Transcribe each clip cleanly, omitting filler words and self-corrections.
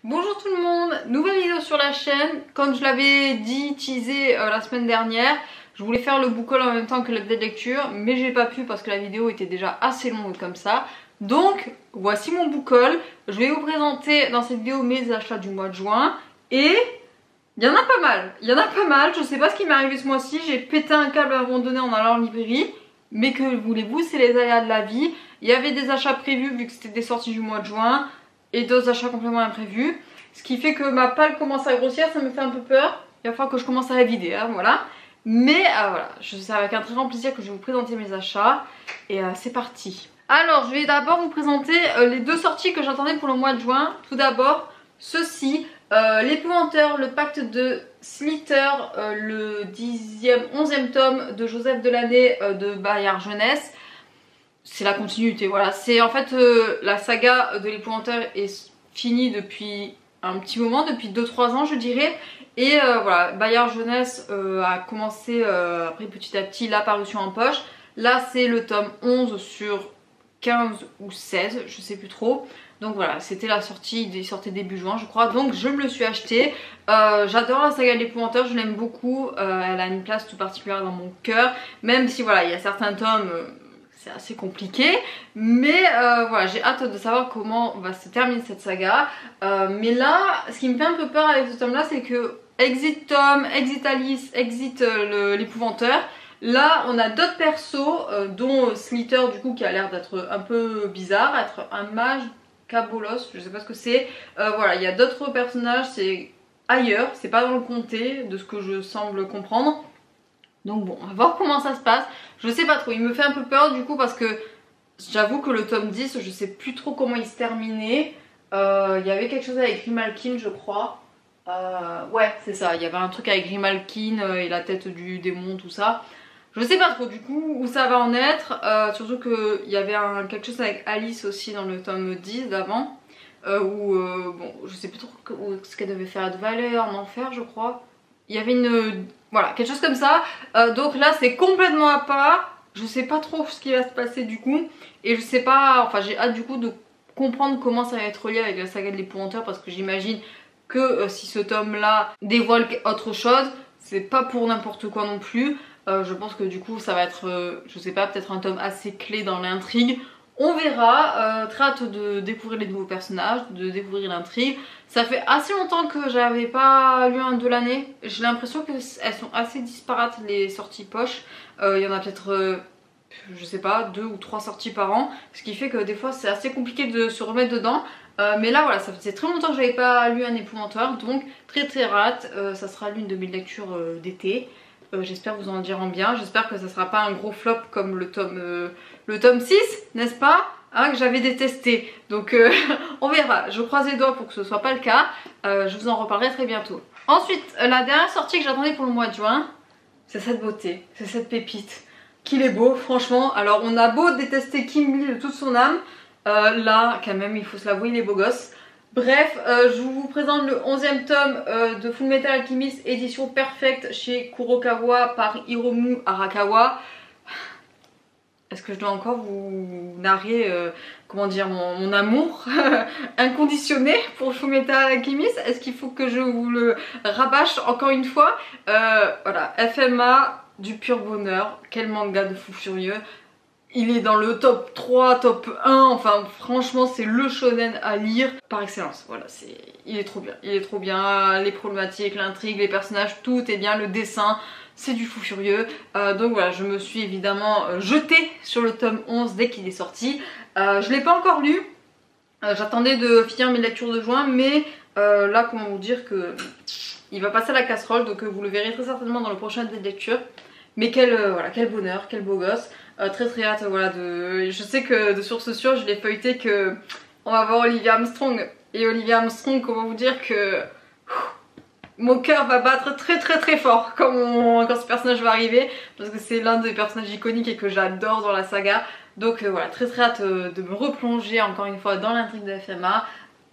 Bonjour tout le monde, nouvelle vidéo sur la chaîne. Comme je l'avais dit, teasé la semaine dernière, je voulais faire le book haul en même temps que l'update lecture, mais j'ai pas pu parce que la vidéo était déjà assez longue comme ça. Donc voici mon book haul. Je vais vous présenter dans cette vidéo mes achats du mois de juin et il y en a pas mal. Je sais pas ce qui m'est arrivé ce mois-ci, j'ai pété un câble à un moment donné en allant en librairie. Mais que voulez-vous, c'est les aléas de la vie. Il y avait des achats prévus vu que c'était des sorties du mois de juin et d'autres achats complètement imprévus. Ce qui fait que ma palle commence à grossir, ça me fait un peu peur. Il va falloir que je commence à la vider, hein, voilà. Mais voilà, c'est avec un très grand plaisir que je vais vous présenter mes achats. Et c'est parti. Alors, je vais d'abord vous présenter les deux sorties que j'attendais pour le mois de juin. Tout d'abord, ceci, l'épouvanteur, le pacte de Slither, le 11e tome de Joseph Delaney de Bayard Jeunesse. C'est la continuité, voilà. C'est en fait la saga de l'épouvanteur est finie depuis un petit moment, depuis 2-3 ans je dirais. Et voilà, Bayard Jeunesse a commencé après petit à petit la parution en poche. Là c'est le tome 11 sur 15 ou 16, je sais plus trop. Donc voilà, c'était la sortie, il sortait début juin je crois, donc je me le suis acheté. J'adore la saga de l'épouvanteur, je l'aime beaucoup, elle a une place tout particulière dans mon cœur. Même si voilà, il y a certains tomes, c'est assez compliqué. Mais voilà, j'ai hâte de savoir comment va se terminer cette saga. Mais là, ce qui me fait un peu peur avec ce tome là, c'est que exit Tom, exit Alice, exit l'épouvanteur. Là on a d'autres persos, dont Slither du coup qui a l'air d'être un peu bizarre, être un mage Cabolos, je sais pas ce que c'est. Voilà, il y a d'autres personnages, c'est ailleurs, c'est pas dans le comté de ce que je semble comprendre. Donc bon, on va voir comment ça se passe. Je sais pas trop, il me fait un peu peur du coup parce que j'avoue que le tome 10, je sais plus trop comment il se terminait. Il y avait quelque chose avec Grimalkin je crois. Ouais c'est ça, il y avait un truc avec Grimalkin et la tête du démon, tout ça. Je sais pas trop du coup où ça va en être, surtout qu'il y avait quelque chose avec Alice aussi dans le tome 10 d'avant, où bon je sais plus trop ce qu'elle devait faire de valeur en enfer je crois. Il y avait voilà, quelque chose comme ça, donc là c'est complètement à part, je sais pas trop ce qui va se passer du coup, et je sais pas, enfin j'ai hâte du coup de comprendre comment ça va être relié avec la saga de l'épouvanteur parce que j'imagine que si ce tome là dévoile autre chose, c'est pas pour n'importe quoi non plus. Je pense que du coup ça va être, je sais pas, peut-être un tome assez clé dans l'intrigue. On verra, très hâte de découvrir les nouveaux personnages, de découvrir l'intrigue. Ça fait assez longtemps que j'avais pas lu un de l'année. J'ai l'impression qu'elles sont assez disparates les sorties poche. Il y en a peut-être, je sais pas, 2 ou 3 sorties par an. Ce qui fait que des fois c'est assez compliqué de se remettre dedans. Mais là voilà, ça faisait très longtemps que j'avais pas lu un épouvanteur. Donc très hâte, ça sera l'une de mes lectures d'été. J'espère vous en dire en bien, j'espère que ça sera pas un gros flop comme le tome 6, n'est-ce pas, hein, que j'avais détesté. Donc on verra, je croise les doigts pour que ce soit pas le cas, je vous en reparlerai très bientôt. Ensuite, la dernière sortie que j'attendais pour le mois de juin, c'est cette beauté, c'est cette pépite. Qu'il est beau, franchement. Alors on a beau détester Kim Lee de toute son âme, là quand même il faut se l'avouer, il est beau gosse. Bref, je vous présente le 11e tome de Fullmetal Alchemist édition perfecte chez Kurokawa par Hiromu Arakawa. Est-ce que je dois encore vous narrer comment dire, mon amour inconditionné pour Fullmetal Alchemist? Est-ce qu'il faut que je vous le rabâche encore une fois? Voilà, FMA, du pur bonheur, quel manga de fou furieux. Il est dans le top 3, top 1, enfin franchement c'est le shonen à lire par excellence. Voilà, il est trop bien, les problématiques, l'intrigue, les personnages, tout est bien, le dessin, c'est du fou furieux. Donc voilà, je me suis évidemment jetée sur le tome 11 dès qu'il est sorti. Je l'ai pas encore lu, j'attendais de finir mes lectures de juin, mais là comment vous dire que il va passer à la casserole, donc vous le verrez très certainement dans le prochain des lectures. Mais voilà, quel bonheur, quel beau gosse. Très hâte, voilà, je sais que de source sûre je l'ai feuilleté que on va voir Olivia Armstrong. Et Olivia Armstrong, comment vous dire que mon cœur va battre très fort quand ce personnage va arriver, parce que c'est l'un des personnages iconiques et que j'adore dans la saga. Donc voilà, très hâte de me replonger encore une fois dans l'intrigue de FMA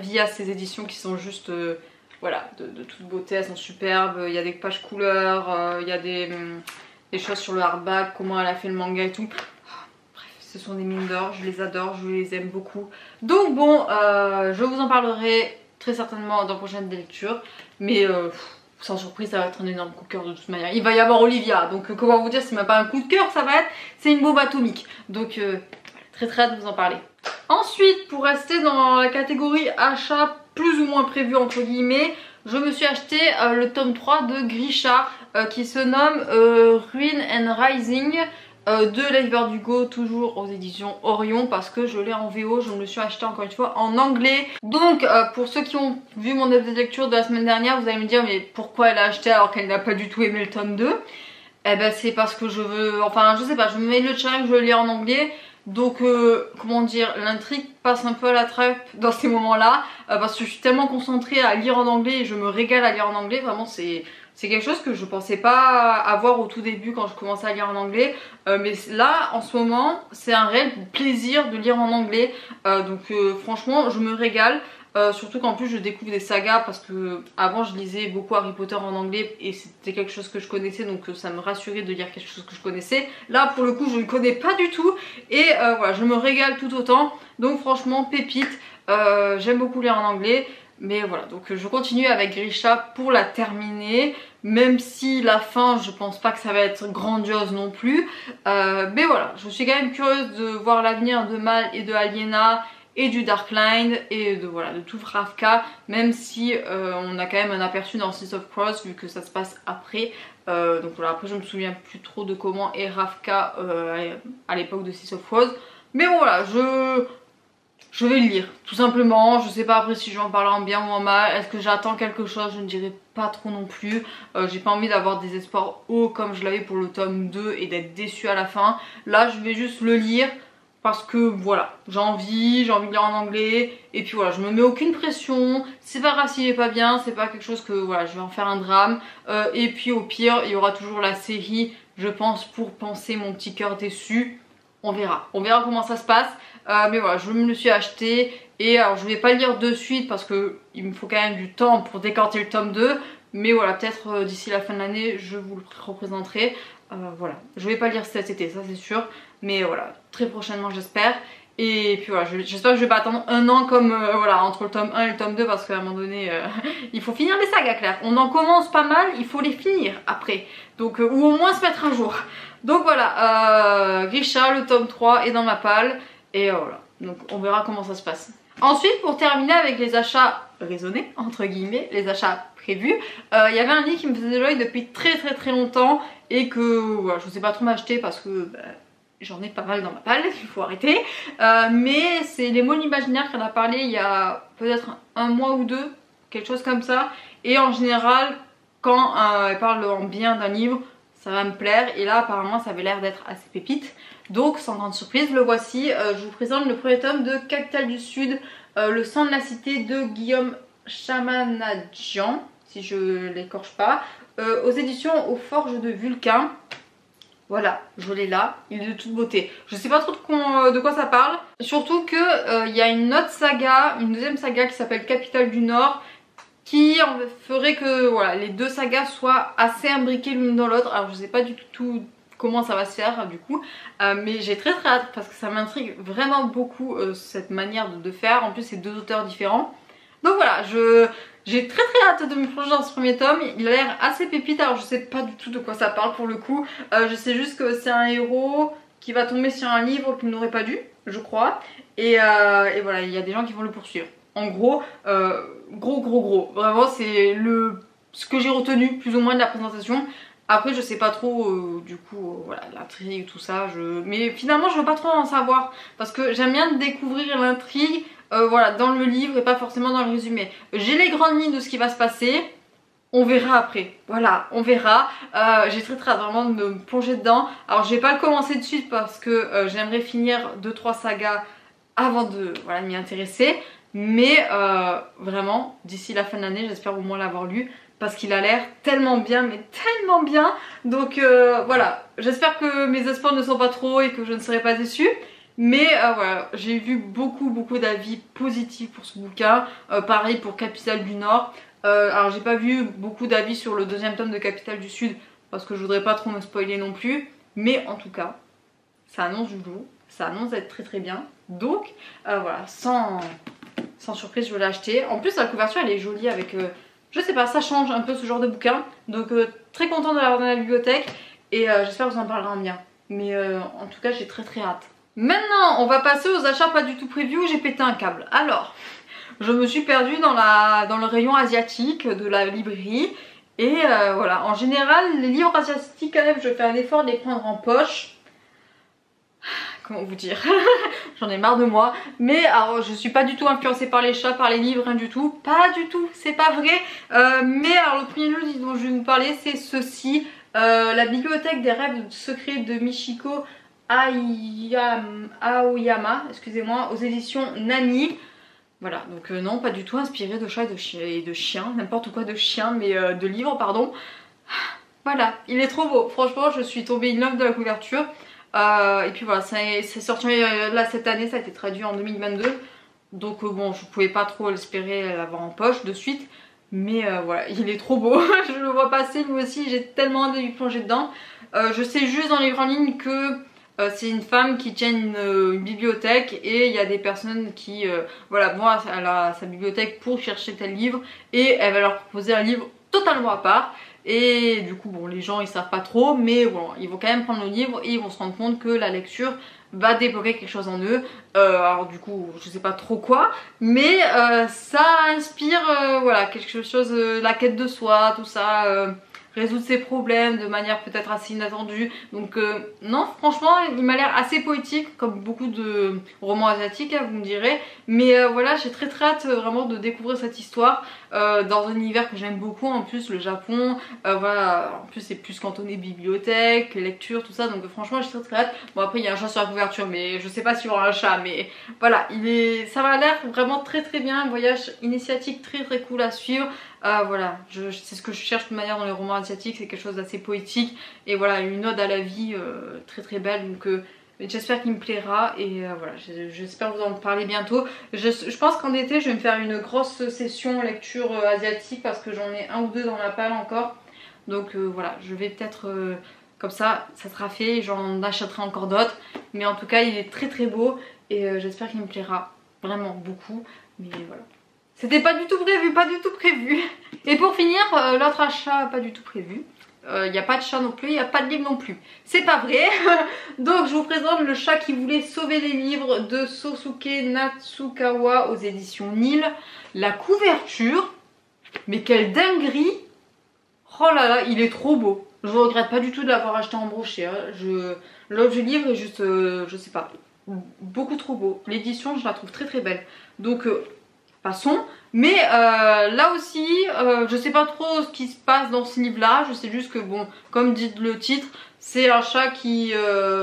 via ces éditions qui sont juste voilà, de toute beauté, elles sont superbes. Il y a des pages couleurs, il y a des choses sur le hardback, comment elle a fait le manga et tout. Bref, ce sont des mines d'or, je les adore, je les aime beaucoup. Donc bon, je vous en parlerai très certainement dans la prochaine lecture. Mais sans surprise, ça va être un énorme coup de cœur de toute manière. Il va y avoir Olivia, donc comment vous dire, c'est même pas un coup de cœur, ça va être, c'est une bombe atomique. Donc très très hâte de vous en parler. Ensuite, pour rester dans la catégorie achat plus ou moins prévu entre guillemets, je me suis acheté le tome 3 de Grisha qui se nomme Ruin and Rising de Leigh Bardugo, toujours aux éditions Orion, parce que je l'ai en VO, je me le suis acheté encore une fois en anglais. Donc pour ceux qui ont vu mon update de lecture de la semaine dernière, vous allez me dire mais pourquoi elle a acheté alors qu'elle n'a pas du tout aimé le tome 2? Eh ben c'est parce que je veux, enfin je sais pas, je me mets le challenge de le lire en anglais. Donc comment dire, l'intrigue passe un peu à la trappe dans ces moments là parce que je suis tellement concentrée à lire en anglais et je me régale à lire en anglais. Vraiment c'est quelque chose que je pensais pas avoir au tout début quand je commençais à lire en anglais, mais là en ce moment c'est un réel plaisir de lire en anglais, donc franchement je me régale. Surtout qu'en plus je découvre des sagas parce que avant je lisais beaucoup Harry Potter en anglais et c'était quelque chose que je connaissais, donc ça me rassurait de lire quelque chose que je connaissais. Là pour le coup je ne connais pas du tout et voilà, je me régale tout autant, donc franchement pépite. J'aime beaucoup lire en anglais, mais voilà, donc je continue avec Grisha pour la terminer, même si la fin je pense pas que ça va être grandiose non plus, mais voilà, je suis quand même curieuse de voir l'avenir de Mal et de Aliena et du Dark Line et de, voilà, de tout Ravka, même si on a quand même un aperçu dans Six of Crows vu que ça se passe après. Donc voilà, après je me souviens plus trop de comment est Ravka à l'époque de Six of Crows, mais bon voilà, je vais le lire tout simplement. Je sais pas après si je vais en parler en bien ou en mal. Est-ce que j'attends quelque chose? Je ne dirais pas trop non plus. J'ai pas envie d'avoir des espoirs hauts comme je l'avais pour le tome 2 et d'être déçue à la fin. Là je vais juste le lire parce que voilà, j'ai envie de lire en anglais, et puis voilà, je me mets aucune pression, c'est pas grave s'il est pas bien, c'est pas quelque chose que voilà, je vais en faire un drame, et puis au pire, il y aura toujours la série, je pense, pour penser mon petit cœur déçu, on verra comment ça se passe, mais voilà, je me le suis acheté, et alors je vais pas le lire de suite parce que il me faut quand même du temps pour décanter le tome 2, mais voilà, peut-être d'ici la fin de l'année, je vous le représenterai. Voilà, je vais pas lire cet été, ça c'est sûr, mais voilà, très prochainement j'espère. Et puis voilà, j'espère que je vais pas attendre un an comme voilà, entre le tome 1 et le tome 2, parce qu'à un moment donné il faut finir les sagas, Claire. On en commence pas mal, il faut les finir après, donc ou au moins se mettre un jour. Donc voilà, Grisha, le tome 3 est dans ma palle, et voilà, donc on verra comment ça se passe. Ensuite, pour terminer avec les achats raisonnés, entre guillemets, les achats prévus, il y avait un livre qui me faisait l'œil depuis très longtemps et que voilà, je ne sais pas trop m'acheter parce que j'en ai pas mal dans ma palle, il faut arrêter. Mais c'est Les mots de l'imaginaire qui en a parlé il y a peut-être un mois ou deux, quelque chose comme ça. Et en général, quand elle parle en bien d'un livre, ça va me plaire. Et là, apparemment, ça avait l'air d'être assez pépite. Donc, sans grande surprise, le voici. Je vous présente le premier tome de Capitale du Sud, Le sang de la cité de Guillaume Chamanadjian, si je l'écorche pas, aux éditions Aux Forges de Vulcain. Voilà, je l'ai là, il est de toute beauté. Je sais pas trop de quoi ça parle. Surtout que y a une autre saga, une deuxième saga qui s'appelle Capitale du Nord, qui ferait que voilà, les deux sagas soient assez imbriquées l'une dans l'autre. Alors je sais pas du tout comment ça va se faire du coup, mais j'ai très hâte parce que ça m'intrigue vraiment beaucoup cette manière de faire. En plus c'est deux auteurs différents. Donc voilà, j'ai très hâte de me plonger dans ce premier tome. Il a l'air assez pépite, alors je sais pas du tout de quoi ça parle pour le coup. Je sais juste que c'est un héros qui va tomber sur un livre qu'il n'aurait pas dû, je crois. Et voilà, il y a des gens qui vont le poursuivre. En gros, gros. Vraiment c'est ce que j'ai retenu plus ou moins de la présentation. Après je sais pas trop du coup voilà, l'intrigue tout ça, mais finalement je veux pas trop en savoir parce que j'aime bien découvrir l'intrigue voilà, dans le livre et pas forcément dans le résumé. J'ai les grandes lignes de ce qui va se passer, on verra après, voilà, on verra. J'ai très hâte vraiment de me plonger dedans. Alors je vais pas le commencer de suite parce que j'aimerais finir 2-3 sagas avant de voilà, m'y intéresser, mais vraiment d'ici la fin de l'année j'espère au moins l'avoir lu parce qu'il a l'air tellement bien, mais tellement bien. Donc voilà, j'espère que mes espoirs ne sont pas trop et que je ne serai pas déçue. Mais voilà, j'ai vu beaucoup d'avis positifs pour ce bouquin. Pareil pour Capitale du Nord. Alors j'ai pas vu beaucoup d'avis sur le deuxième tome de Capitale du Sud parce que je voudrais pas trop me spoiler non plus. Mais en tout cas, ça annonce du lourd, ça annonce d'être très bien. Donc voilà, sans sans surprise je l'ai acheté. En plus la couverture elle est jolie avec, je sais pas, ça change un peu ce genre de bouquin. Donc très contente de l'avoir dans la bibliothèque et j'espère que vous en parlerez en bien. Mais en tout cas j'ai très hâte. Maintenant on va passer aux achats pas du tout prévus où j'ai pété un câble. Alors je me suis perdue dans le rayon asiatique de la librairie. Et voilà, en général les livres asiatiques quand même je fais un effort de les prendre en poche. Comment vous dire, j'en ai marre de moi. Mais alors je suis pas du tout influencée par les chats, par les livres, rien du tout. Pas du tout, c'est pas vrai. Mais alors le premier livre dont je vais vous parler c'est ceci. La bibliothèque des rêves secrets de Michiko Aoyama, excusez-moi, aux éditions Nani. Voilà, donc non, pas du tout inspiré de chats et de chiens, n'importe quoi de chiens, mais de livres, pardon. Voilà, il est trop beau. Franchement, je suis tombée in love de la couverture. Et puis voilà, c'est sorti là cette année, ça a été traduit en 2022. Donc bon, je pouvais pas trop espérer l'avoir en poche de suite. Mais voilà, il est trop beau. Je le vois passer, lui aussi, j'ai tellement hâte de lui plonger dedans. Je sais juste dans les grandes lignes que c'est une femme qui tient une bibliothèque et il y a des personnes qui voilà, vont à sa bibliothèque pour chercher tel livre et elle va leur proposer un livre totalement à part. Et du coup bon, les gens ils savent pas trop, mais bon, ils vont quand même prendre le livre et ils vont se rendre compte que la lecture va débloquer quelque chose en eux. Alors du coup je sais pas trop quoi, mais ça inspire voilà, quelque chose, la quête de soi, tout ça, résoudre ses problèmes de manière peut-être assez inattendue. Donc non, franchement il m'a l'air assez poétique comme beaucoup de romans asiatiques, hein, vous me direz. Mais voilà, j'ai très hâte vraiment de découvrir cette histoire dans un univers que j'aime beaucoup. En plus le Japon, voilà, en plus c'est plus cantonné bibliothèque, lecture, tout ça. Donc franchement j'ai très hâte. Bon après il y a un chat sur la couverture mais je sais pas s'il y aura un chat, mais voilà, ça m'a l'air vraiment très bien. Un voyage initiatique très cool à suivre. Voilà, c'est ce que je cherche de toute manière dans les romans asiatiques, c'est quelque chose d'assez poétique et voilà, une ode à la vie très belle. Donc j'espère qu'il me plaira et voilà, j'espère vous en parler bientôt. Je pense qu'en été je vais me faire une grosse session lecture asiatique parce que j'en ai un ou deux dans la palle encore. Donc voilà, je vais peut-être comme ça sera fait, j'en achèterai encore d'autres. Mais en tout cas il est très beau et j'espère qu'il me plaira vraiment beaucoup. Mais voilà. C'était pas du tout prévu, pas du tout prévu. Et pour finir, l'autre achat pas du tout prévu. Il n'y a pas de chat non plus, il n'y a pas de livre non plus. C'est pas vrai. Donc je vous présente Le chat qui voulait sauver les livres de Sosuke Natsukawa aux éditions Nil. La couverture, mais quelle dinguerie. Oh là là, il est trop beau. Je regrette pas du tout de l'avoir acheté en brochet. Hein. L'objet livre est juste, je sais pas, beaucoup trop beau. L'édition, je la trouve très belle. Donc passons. Mais là aussi, je sais pas trop ce qui se passe dans ce livre là. Je sais juste que bon, comme dit le titre, c'est un chat qui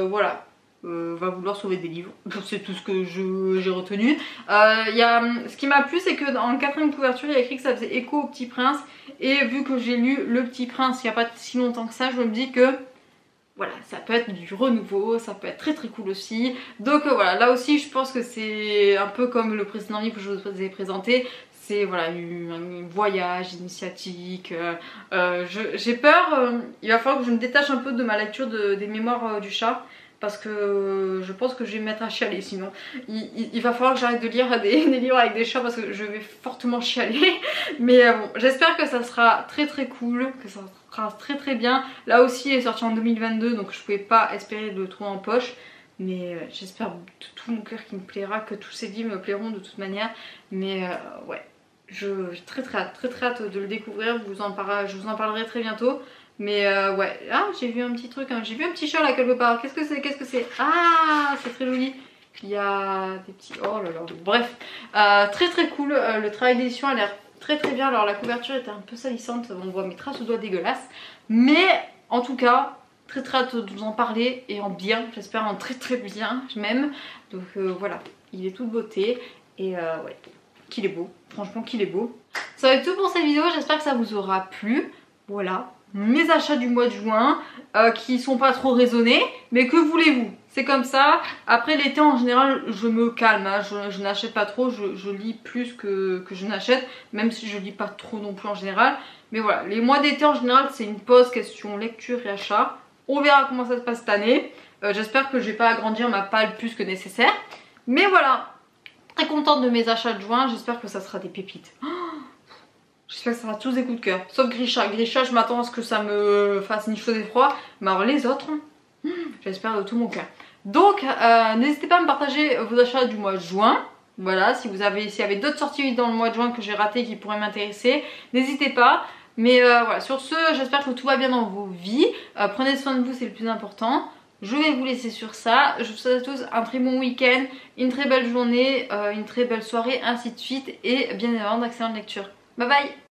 voilà, va vouloir sauver des livres. C'est tout ce que j'ai retenu. Ce qui m'a plu, c'est que dans la quatrième couverture il y a écrit que ça faisait écho au Petit Prince. Et vu que j'ai lu Le Petit Prince il n'y a pas si longtemps que ça, je me dis que voilà, ça peut être du renouveau, ça peut être très cool aussi. Donc voilà, là aussi je pense que c'est un peu comme le précédent livre que je vous ai présenté. C'est voilà, un voyage initiatique. J'ai peur, il va falloir que je me détache un peu de ma lecture des mémoires du chat. Parce que je pense que je vais me mettre à chialer sinon. Il va falloir que j'arrête de lire des livres avec des chats parce que je vais fortement chialer. Mais bon, j'espère que ça sera très cool, que ça sera très bien. Là aussi il est sorti en 2022 donc je pouvais pas espérer de le trouver en poche. Mais j'espère de tout mon cœur qu'il me plaira, que tous ces livres me plairont de toute manière. Mais ouais, j'ai très hâte de le découvrir, je vous en parlerai très bientôt. Mais ouais, ah j'ai vu un petit truc, hein. J'ai vu un petit chat là quelque part, qu'est-ce que c'est? Ah c'est très joli, il y a des petits, oh là là, bref, très cool, le travail d'édition a l'air très bien. Alors la couverture était un peu salissante, on voit mes traces de doigts dégueulasses. Mais en tout cas, très hâte de vous en parler et en bien, j'espère en très bien même. Donc voilà, il est toute beauté et ouais, qu'il est beau, franchement qu'il est beau. Ça va être tout pour cette vidéo, j'espère que ça vous aura plu, voilà. Mes achats du mois de juin qui sont pas trop raisonnés, mais que voulez-vous, c'est comme ça. Après l'été en général je me calme, hein. Je n'achète pas trop, je lis plus que je n'achète, même si je lis pas trop non plus en général. Mais voilà, les mois d'été en général c'est une pause question lecture et achat. On verra comment ça se passe cette année. J'espère que je vais pas agrandir ma palle plus que nécessaire. Mais voilà, Très contente de mes achats de juin, j'espère que ça sera des pépites. J'espère que ça sera tous des coups de cœur. Sauf Grisha. Grisha, je m'attends à ce que ça me fasse ni chaud ni froid. Mais alors les autres, j'espère de tout mon cœur. Donc, n'hésitez pas à me partager vos achats du mois de juin. Voilà, s'il y avait d'autres sorties dans le mois de juin que j'ai raté qui pourraient m'intéresser, n'hésitez pas. Mais voilà, sur ce, j'espère que tout va bien dans vos vies. Prenez soin de vous, c'est le plus important. Je vais vous laisser sur ça. Je vous souhaite à tous un très bon week-end, une très belle journée, une très belle soirée, ainsi de suite. Et bien évidemment, d'excellentes lectures. Bye bye!